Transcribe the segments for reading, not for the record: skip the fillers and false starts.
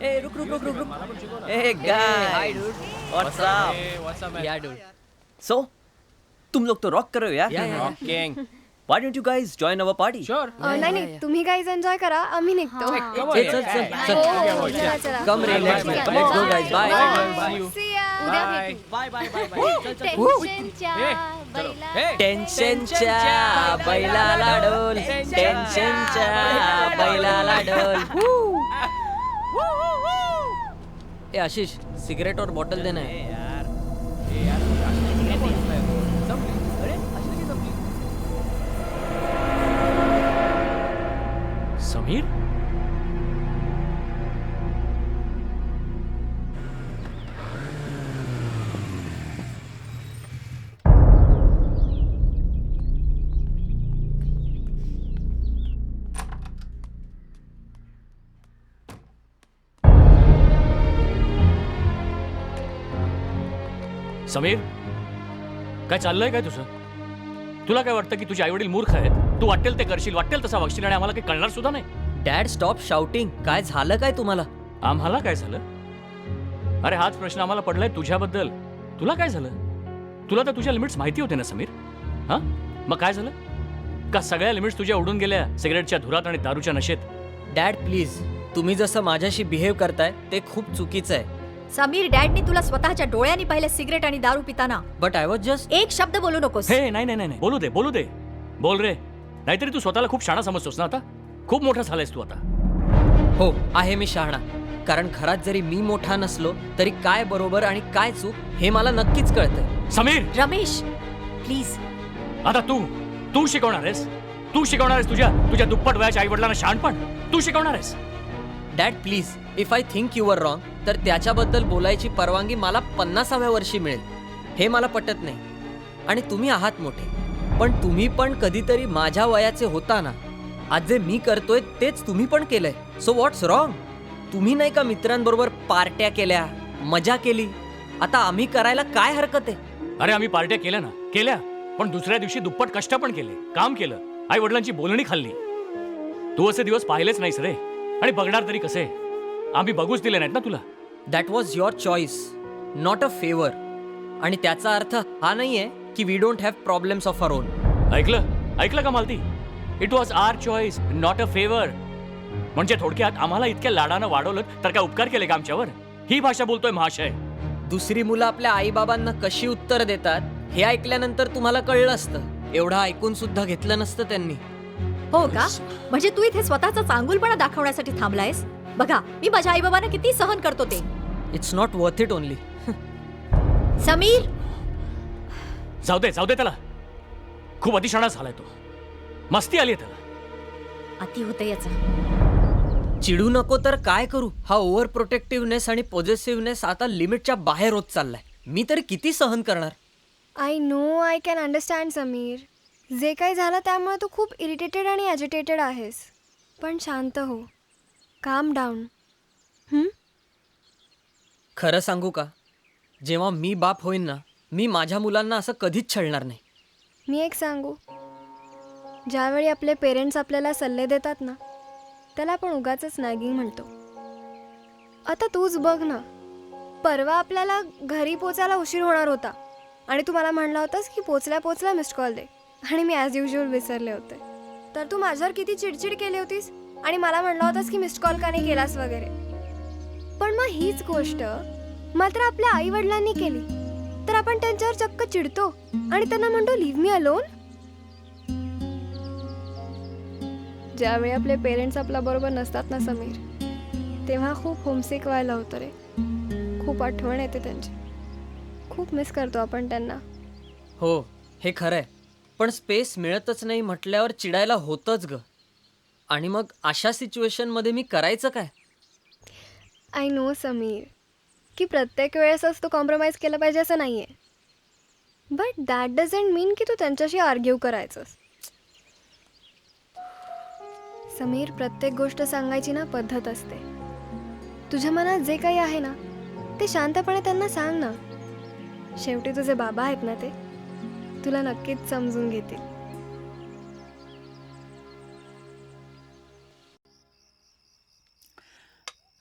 ए रुक रुक रुक रुक रुक ए गाइस व्हाट्स अप या डूड. सो तुम लोग तो रॉक कर रहे हो यार Yeah, yeah. Rocking why don't you guys join our party नाही नाही तुम्ही गाईज एन्जॉय करा आम्ही निघतो ए, चल चल चल. हो, चला, चला. कम रे let's go guys bye See ya. Bye bye bye bye. चल चल. टेन्शनच्या बैलाला टेन्शनच्या बैलाला डोल टेन्शनच्या बैलाला डोल ए आशीष सिगरेट और बॉटल देना है समीर. समीर, काय चाललंय काय तुझं? तुला काय वाटतं की तुझे आई वडील मूर्ख आहेत? तू वाटेल ते करशील, वाटेल तसा वागशील आणि आम्हाला काही कळणार सुद्धा नाही. डॅड स्टॉप शाउटिंग काय झालं काय तुम्हाला आम्हाला काय झालं? अरे हाच प्रश्न आम्हाला पडलाय तुझ्याबद्दल. तुला काय झालं? तुला तर तुझ्या लिमिट्स माहिती होते ना समीर. हा मग काय झालं? का सगळ्या लिमिट्स तुझ्या उडून गेल्या सिगरेटच्या धुरात आणि दारूच्या नशेत? डॅड प्लीज तुम्ही जसं माझ्याशी बिहेव करताय ते खूप चुकीचं आहे. समीर डॅडनी तुला स्वतःच्या डोळ्यांनी पाहिलं सिगरेट आणि दारू पिताना. बट आय वॉज जस्ट एक शब्द बोलू नकोस. हे नाही नाही नाही बोलू दे बोलू दे. बोल रे. नाहीतरी तू स्वतःला खूप शाणा समजतोस ना आता. खूप मोठा झालायस तू आता. हो आहे मी शहाणा कारण घरात जरी मी मोठा नसलो तरी काय बरोबर आणि काय चूक हे मला नक्कीच कळतंय. समीर रमेश प्लीज. आता तू शिकवणार आहेस. तू शिकवणार आहेस तुझ्या दुप्पट वयाच्या आई वडिलांना शहाणपण. तू शिकवणार आहेस. Dad please if I think you are wrong तर त्याच्याबद्दल बोलायची परवानगी मला 50व्या वर्षी मिळेल. हे मला पटत नाही. आणि तुम्ही आहात मोठे पण तुम्ही पण कधीतरी माझ्या वयाचे होता ना. आज जे मी करतोय तेच तुम्ही पण केलंय. सो व्हॉट्स रॉंग? तुम्ही नाही का मित्रांबरोबर पार्ट्या केल्या मजा केली. आता आम्ही करायला काय हरकत आहे? अरे आम्ही पार्ट्या केल्या ना केल्या पण दुसऱ्या दिवशी दुप्पट कष्ट पण केले. काम केलं. आई वडिलांची बोलणी खाल्ली. तू असे दिवस पाहिलेच नाहीस रे. आणि बघणार तरी कसे? आम्ही बघूच दिले नाहीत ना तुला. That was your choice not a favour. आणि त्याचा अर्थ हा नाहीये की we don't have problems of our own. ऐकलं का Malti? It was our choice not a favour. म्हणजे थोडक्यात आम्हाला इतक्या लाडानं वाढवलं तर काय उपकार केले का आमच्यावर? ही भाषा बोलतोय महाशय. दुसरी मुलं आपल्या आईबाबांना कशी उत्तर देतात हे ऐकल्यानंतर तुम्हाला कळलं असतं. एवढं ऐकून सुद्धा घेतलं नसतं त्यांनी. हो का? म्हणजे तू इथे स्वतःचा चांगुलपणा दाखवण्यासाठी थांबलायस? बघा मी माझ्या आई बाबांना किती सहन करतो ते. It's not worth it only. Sameer जाऊ दे त्याला. खूप अतिशहाणा झालाय तो. मस्ती आली त्याला. अति होतं याचा. चिडू नको तर काय करू? हा ओव्हर प्रोटेक्टिव्हनेस आणि पॉझिटिव्हनेस आता लिमिटच्या बाहेर होत चाललाय. मी तरी किती सहन करणार? I know I can understand Sameer. जे काही झालं त्यामुळे तू खूप इरिटेटेड आणि ॲजिटेटेड आहेस. पण शांत हो. काम डाऊन. खरं सांगू का? जेव्हा मी बाप होईन ना मी माझ्या मुलांना असं कधीच छळणार नाही. मी एक सांगू, ज्यावेळी आपले पेरेंट्स आपल्याला सल्ले देतात ना त्याला आपण उगाचच नॅगिंग म्हणतो. आता तूच बघ ना, परवा आपल्याला घरी पोचायला उशीर होणार होता आणि तू मला म्हणला होतास की पोचल्या मिस्ड कॉल दे. आणि मी ॲज युजल विसरले होते. तर तू माझ्यावर किती चिडचिड केली होतीस आणि मला म्हणला होतास की मिस्ड कॉल का नाही केलास वगैरे. पण मग हीच गोष्ट मात्र आपल्या आई वडिलांनी केली तर आपण त्यांच्यावर चक्क चिडतो आणि त्यांना म्हणतो लिव्ह मी अलोन. ज्यावेळी आपले पेरेंट्स आपल्या बरोबर नसतात ना समीर तेव्हा खूप होमसिक व्हायला होतं रे. खूप आठवण येते त्यांची. खूप मिस करतो आपण त्यांना. हो हे खरं आहे. पण स्पेस मिळतच नाही म्हटल्यावर चिडायला होतंच ग. आणि मग अशा सिच्युएशनमध्ये मी करायचं काय? आय नो समीर की प्रत्येक वेळेसच तू कॉम्प्रोमाइज केलं पाहिजे असं नाही आहे. बट दॅट डझंट मीन की तू त्यांच्याशी आर्ग्यू करायचंस. समीर प्रत्येक गोष्ट सांगायची ना पद्धत असते. तुझ्या मनात जे काही आहे ना ते शांतपणे त्यांना सांग ना. शेवटी तुझे बाबा आहेत ना ते तुला नक्कीच समजून घेतील.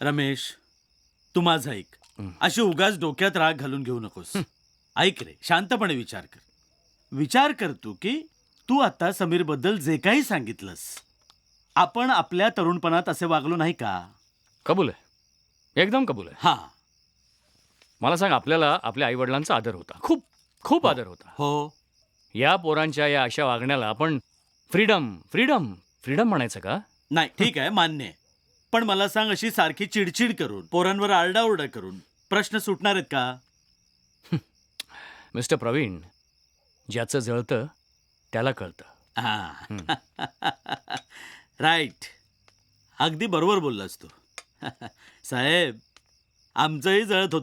रमेश तू माझं ऐक. अशी उगाच डोक्यात राग घालून घेऊ नकोस. ऐक रे, शांतपणे विचार कर. विचार कर तू की तू आता समीर बद्दल जे काही सांगितलंस, आपण आपल्या तरुणपणात असे वागलो नाही का? कबूल आहे, एकदम कबूल आहे. हा. मला सांग, आपल्याला आपल्या आईवडिलांचा आदर होता, खूप खूप आदर होता. हो. या पोरांच्या या अशा वागण्याला आपण फ्रीडम फ्रीडम फ्रीडम म्हणायचं का? नाही, ठीक आहे, मान्य आहे. पण मला सांग, अशी सारखी चिडचिड करून, पोरांवर आरडाओरडा करून प्रश्न सुटणार आहेत का? मिस्टर प्रवीण, ज्याचं जळतं त्याला कळतं. राईट. अगदी बरोबर बोललास तू. साहेब, आमचंही जळत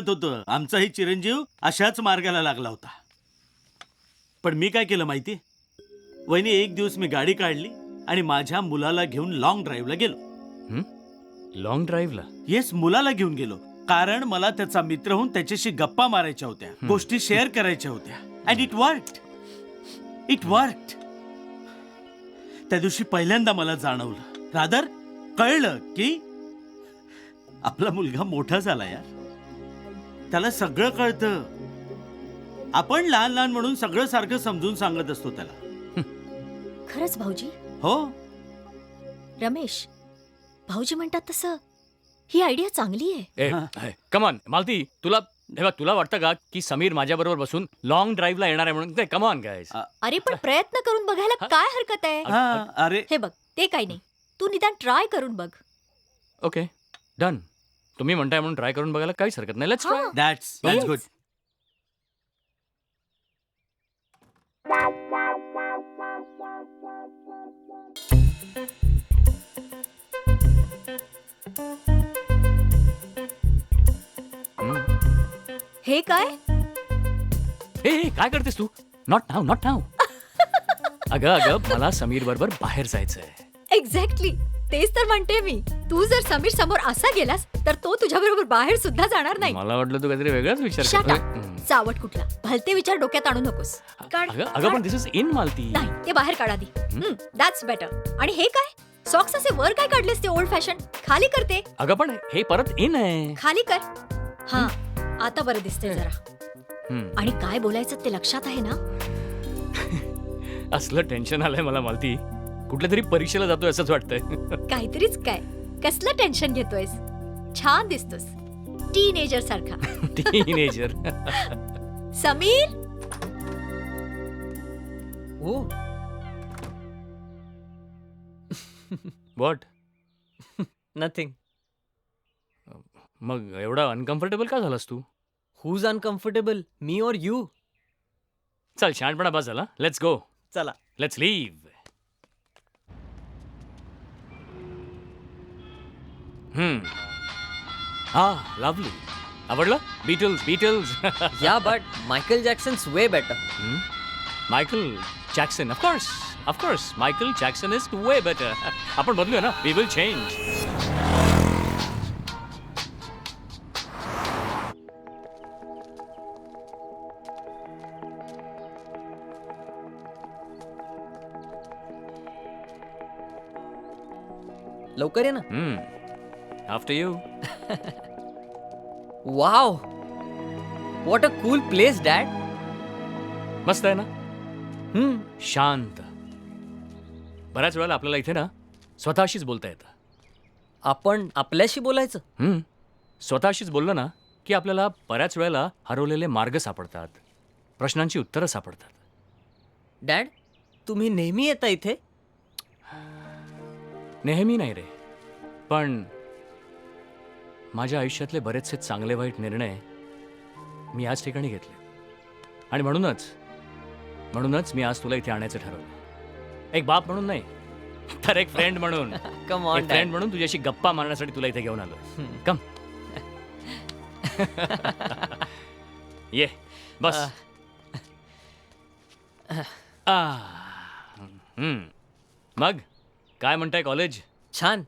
होतं. आमचाही चिरंजीव अशाच मार्गाला लागला होता. पण मी काय केलं माहिती? वहिनी, एक दिवस मी गाडी काढली आणि माझ्या मुलाला घेऊन लॉंग ड्राईव्हला गेलो. लॉंग ड्राईव्हला? येस, मुलाला घेऊन गेलो. कारण मला त्याचा मित्र होऊन त्याच्याशी गप्पा मारायच्या होत्या, गोष्टी शेअर करायच्या होत्या. And it worked. त्या दिवशी पहिल्यांदा मला जाणवलं, रादर कळलं की आपला मुलगा मोठा झाला यार. त्याला सगळं कळतं. आपण लहान लहान म्हणून सगळं सारखं समजून सांगत असतो त्याला. खरंच भाऊजी? हो. रमेश, भाऊजी म्हणतात तसं ही आयडिया चांगली आहे. कमॉन मालती, तुला वाटतं का की समीर माझ्याबरोबर बसून लॉंग ड्राईव्हला येणार आहे म्हणून? Come on guys. अरे पण प्रयत्न करून बघायला काय हरकत आहे? अरे हे बघ, ते काही नाही, तू निदान ट्राय करून बघ. Okay, done. तुम्ही म्हणताय म्हणून ट्राय करून बघायला काहीच हरकत नाही. Let's try. That's good. हे काय? हे काय करतेस तू? नॉट नाव. अगं मला समीर बरोबर बाहेर जायचंय. एक्झॅक्टली, तेच तर म्हणते मी. तू जर समीर समोर असा गेलास तर तो तुझ्या बरोबर बाहेर सुद्धा जाणार नाही. मला वाटलं तू काहीतरी वेगळाच विचार Shut करतोय. up. चावट कुठला, भलते विचार डोक्यात आणू नकोस. काढ, अगं पण दिस इज इन मालती. नाही, ते बाहेर काढा दी. That's better. आणि हे काय? सॉक्स असे वर काय काढलेस ते ओल्ड फॅशन? खाली करते. अगं पण हे परत इन आहे. खाली कर. हा, आता बरं दिसते जरा. आणि काय बोलायचं ते लक्षात आहे ना? असलं टेन्शन आलंय मला मालती. कुठल्या तरी परीक्षेला जातोय असंच वाटतंय. काहीतरीच काय? कसलं टेन्शन घेतोयस? छान दिसतोस, टीनेजर सारखा. टीनेजर. समीर, ओ व्हॉट? नथिंग. मग एवढा अनकम्फर्टेबल का झालास तू? हुज अनकम्फर्टेबल, मी और यू? चल, शहाणपणा बस झाला. Let's go. चला. Let's leave. लवली. आवडलं? Beatles. Yeah but Michael Jackson's way better. Michael Jackson, of course Michael Jackson is way better. आपण बदलूया ना. We will change. लवकर ये ना. After you. Wow, what a cool place dad. मस्त आहे ना? शांत. बऱ्याच वेळेला आपल्याला इथे ना स्वतःशीच बोलता येतं. आपण आपल्याशी बोलायचं. स्वतःशीच बोललं ना की आपल्याला बऱ्याच वेळेला हरवलेले मार्ग सापडतात, प्रश्नांची उत्तरं सापडतात. डॅड, तुम्ही नेहमी येता इथे? नेहमी नाही रे, पण माझ्या आयुष्यातले बरेचसे चांगले वाईट निर्णय मी याच ठिकाणी घेतले. आणि म्हणूनच मी आज तुला इथे आणायचं ठरवलं. एक बाप म्हणून नाही, तर एक फ्रेंड म्हणून. कम ऑन फ्रेंड म्हणून तुझ्याशी गप्पा मारण्यासाठी तुला इथे घेऊन आलो. कम. ये बस. मग काय म्हणताय कॉलेज? छान.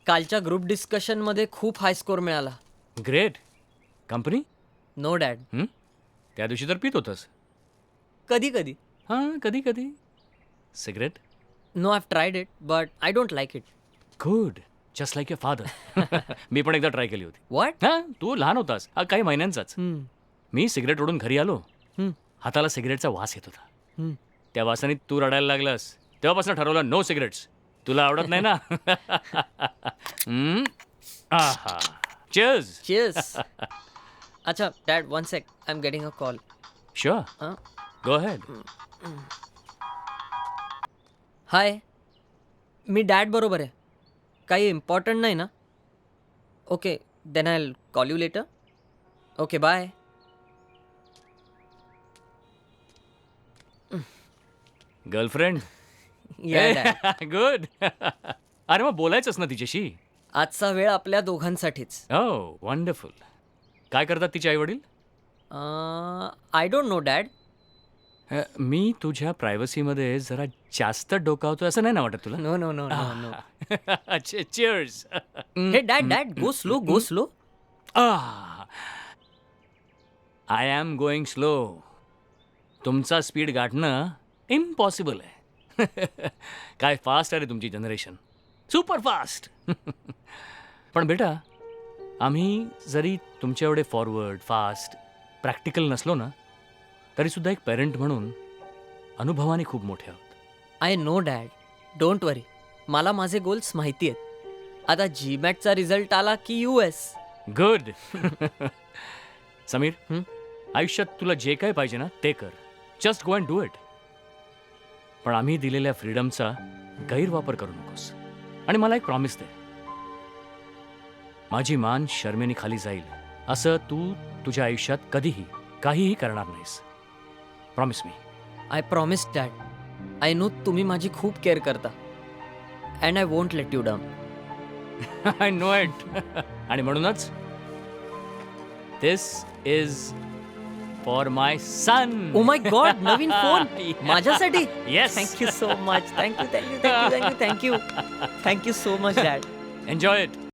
कालच्या ग्रुप डिस्कशन मध्ये खूप हाय स्कोर मिळाला. ग्रेट. कंपनी? No dad. त्या दिवशी तर पित होतस. कधी कधी. हां, कधी. Cigarette? No, I have tried it but I don't like it. Good. Just like your father. मी पण एकदा ट्राय केली होती. व्हॉट? हा, तू लहान होतास, काही महिन्यांचाच. मी सिगरेट ओढून घरी आलो. हाताला सिगरेटचा वास येत होता. त्या वासाने तू रडायला लागलास. तेव्हापासून ठरवलं, नो सिगरेट्स. तुला आवडत नाही ना? आहा. Cheers. चीयर्स. अच्छा dad, one sec, I am getting a call. Sure. Go ahead. Hi, मी डॅड बरोबर आहे. काही इम्पॉर्टंट नाही ना? Okay, then I call you later. Okay, bye. Girlfriend. या डॅड. गुड. अरे मग बोलायचंच ना तिच्याशी. आजचा वेळ आपल्या दोघांसाठीच. हो, वंडरफुल. काय करतात तिचे आई वडील? I don't know dad. मी तुझ्या प्रायव्हसीमध्ये जरा जास्त डोकावतोय असं नाही ना वाटत तुला? No no no no no. अच्छा, cheers. Hey dad dad, go slow, go slow. I am going slow. तुमचा स्पीड गाठणं इम्पॉसिबल आहे. काय फास्ट आहे रे तुमची जनरेशन, सुपर फास्ट. पण बेटा, आम्ही जरी तुमच्या एवढे फॉरवर्ड, फास्ट, प्रॅक्टिकल नसलो ना, तरीसुद्धा एक पेरेंट म्हणून अनुभवाने खूप मोठे आहोत. आय नो डॅड, डोंट वरी. मला माझे गोल्स माहिती आहेत. आता जीमॅटचा रिझल्ट आला की US. गुड. समीर, हं? आयुष्यात तुला जे काय पाहिजे ना ते कर. Just go and do it. पण आम्ही दिलेल्या फ्रीडमचा गैरवापर करू नकोस. आणि मला एक प्रॉमिस दे, माझी मान शर्मेने खाली जाईल असं तू तुझ्या आयुष्यात कधीही काहीही करणार नाहीस. प्रॉमिस मी. I promise dad. I know तुम्ही माझी खूप केअर करता. And I won't let you down. I know it. आणि म्हणूनच this is for my son. Oh my God, नवीन फोन माझ्यासाठी. Yes. Thank you so much. Thank you thank you thank you thank you thank you thank you so much dad. Enjoy it.